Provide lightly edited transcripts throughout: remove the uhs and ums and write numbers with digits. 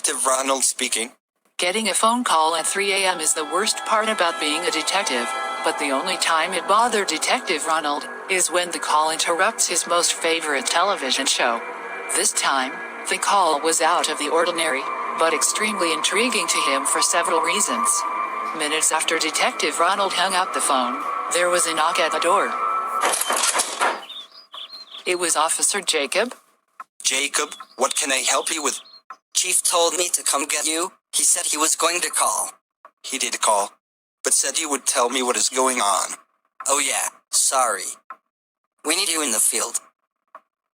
Detective Ronald speaking. Getting a phone call at 3 a.m. is the worst part about being a detective, but the only time it bothered Detective Ronald is when the call interrupts his most favorite television show. This time, the call was out of the ordinary, but extremely intriguing to him for several reasons. Minutes after Detective Ronald hung up the phone, there was a knock at the door. It was Officer Jacob. Jacob, what can I help you with? Chief told me to come get you. He said he was going to call. He did call, but said you would tell me what is going on. Oh yeah, sorry. We need you in the field.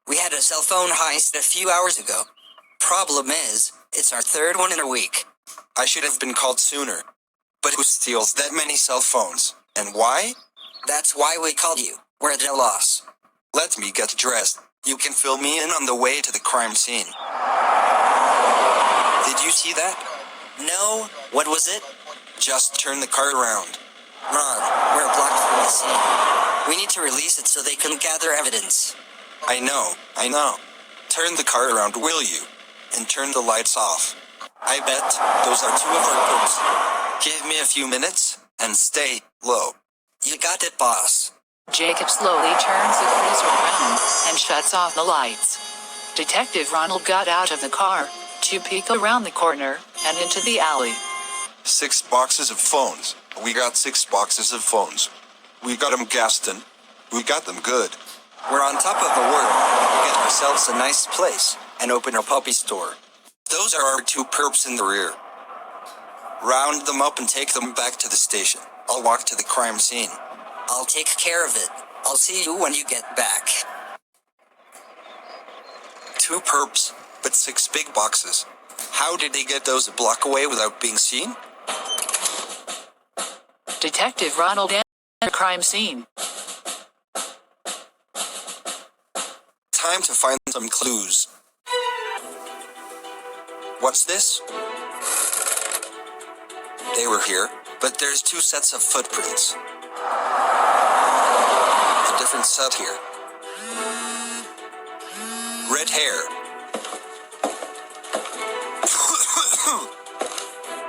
We had a cell phone heist a few hours ago. Problem is, it's our third one in a week. I should have been called sooner. But who steals that many cell phones, and why? That's why we called you. We're at a loss. Let me get dressed. You can fill me in on the way to the crime scene. Did you see that? No, what was it? Just turn the car around. Ron, we're blocked from the scene. We need to release it so they can gather evidence. I know. Turn the car around, will you? And turn the lights off. I bet those are two of our perps. Give me a few minutes, and stay low. You got it, boss. Jacob slowly turns the cruiser around and shuts off the lights. Detective Ronald got out of the car to peek around the corner and into the alley. 6 boxes of phones. We got 6 boxes of phones. We got them Gaston. We got them good. We're on top of the world. We get ourselves a nice place and open a puppy store. Those are our 2 perps in the rear. Round them up and take them back to the station. I'll walk to the crime scene. I'll take care of it. I'll see you when you get back. 2 perps, but 6 big boxes. How did they get those a block away without being seen? Detective Ronald at the crime scene. Time to find some clues. What's this? They were here, but there's 2 sets of footprints. A different set here. Red hair.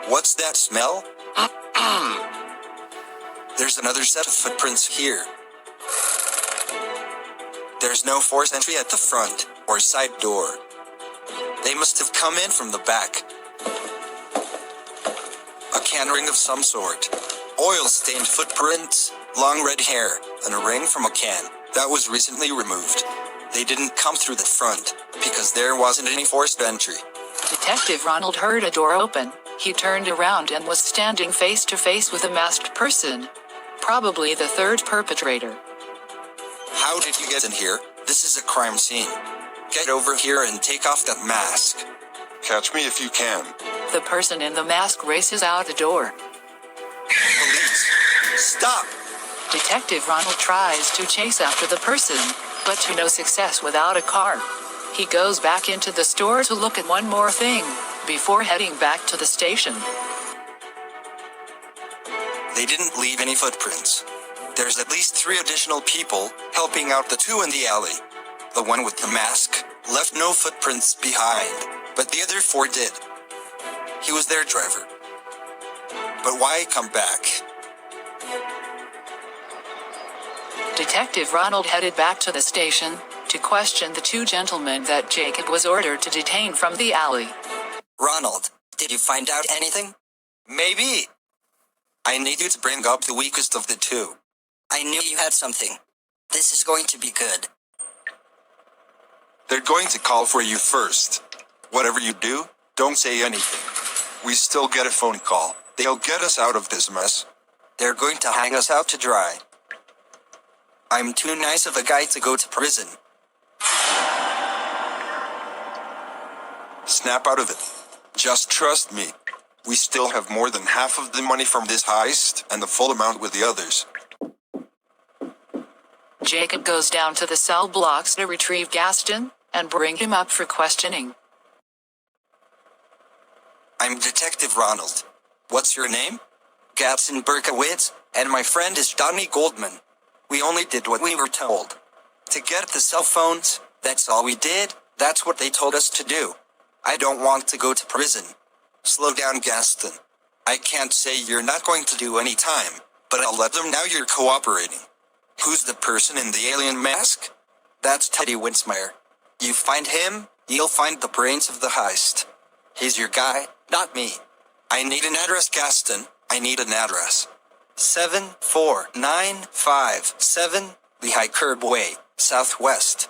What's that smell? There's another set of footprints here. There's no forced entry at the front or side door. They must have come in from the back. A can ring of some sort. Oil-stained footprints, long red hair, and a ring from a can that was recently removed. They didn't come through the front because there wasn't any forced entry. Detective Ronald heard a door open. He turned around and was standing face to face with a masked person. Probably the third perpetrator. How did you get in here? This is a crime scene. Get over here and take off that mask. Catch me if you can. The person in the mask races out the door. Police! Stop! Detective Ronald tries to chase after the person, but to no success without a car. He goes back into the store to look at one more thing, before heading back to the station. They didn't leave any footprints. There's at least 3 additional people helping out the 2 in the alley. The one with the mask left no footprints behind, but the other 4 did. He was their driver. But why come back? Detective Ronald headed back to the station to question the 2 gentlemen that Jacob was ordered to detain from the alley. Ronald, did you find out anything? Maybe. I need you to bring up the weakest of the 2. I knew you had something. This is going to be good. They're going to call for you first. Whatever you do, don't say anything. We still get a phone call. They'll get us out of this mess. They're going to hang us out to dry. I'm too nice of a guy to go to prison. Snap out of it. Just trust me. We still have more than half of the money from this heist and the full amount with the others. Jacob goes down to the cell blocks to retrieve Gaston and bring him up for questioning. I'm Detective Ronald. What's your name? Gaston Berkowitz, and my friend is Donnie Goldman. We only did what we were told. To get the cell phones, that's all we did. That's what they told us to do. I don't want to go to prison. Slow down, Gaston. I can't say you're not going to do any time, but I'll let them know you're cooperating. Who's the person in the alien mask? That's Teddy Winsmeyer. You find him, you'll find the brains of the heist. He's your guy, not me. I need an address, Gaston. I need an address. 74957 Lehigh Curb Way, Southwest.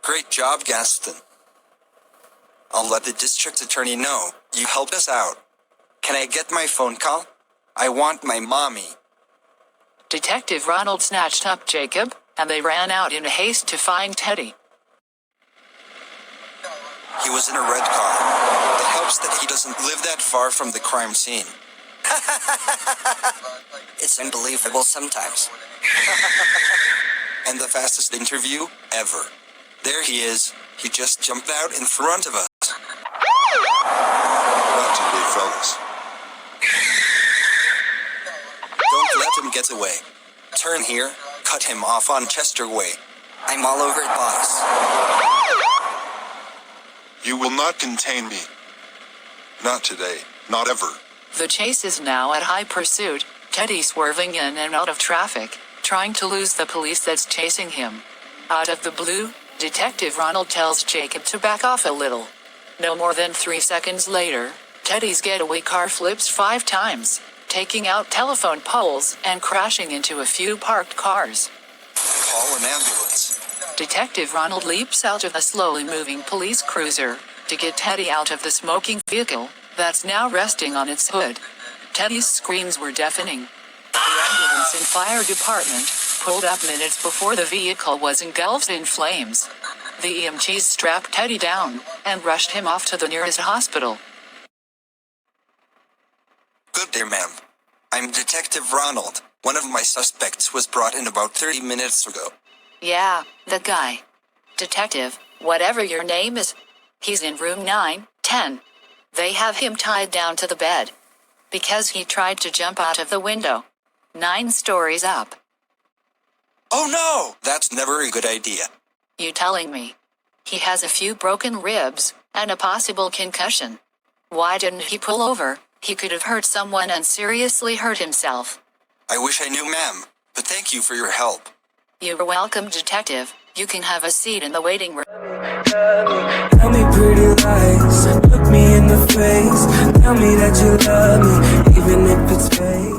Great job, Gaston. I'll let the district attorney know you helped us out. Can I get my phone call? I want my mommy. Detective Ronald snatched up Jacob, and they ran out in haste to find Teddy. He was in a red car. It helps that he doesn't live that far from the crime scene. It's unbelievable sometimes. And the fastest interview ever. There he is. He just jumped out in front of us. Not today, fellas. Don't let him get away. Turn here, cut him off on Chester Way. I'm all over it, boss. You will not contain me. Not today. Not ever. The chase is now at high pursuit, Teddy swerving in and out of traffic, trying to lose the police that's chasing him. Out of the blue, Detective Ronald tells Jacob to back off a little. No more than 3 seconds later, Teddy's getaway car flips 5 times, taking out telephone poles and crashing into a few parked cars. Call an ambulance. Detective Ronald leaps out of the slowly moving police cruiser to get Teddy out of the smoking vehicle that's now resting on its hood. Teddy's screams were deafening. The ambulance and fire department pulled up minutes before the vehicle was engulfed in flames. The EMTs strapped Teddy down and rushed him off to the nearest hospital. Good day, ma'am. I'm Detective Ronald. One of my suspects was brought in about 30 minutes ago. Yeah, the guy. Detective, whatever your name is. He's in room 910. They have him tied down to the bed. Because he tried to jump out of the window. 9 stories up. Oh no! That's never a good idea. You telling me? He has a few broken ribs and a possible concussion. Why didn't he pull over? He could have hurt someone and seriously hurt himself. I wish I knew, ma'am, but thank you for your help. You're welcome, Detective. You can have a seat in the waiting room. Tell me pretty lies, look me in the face. Tell me that you love me, even if it's fake.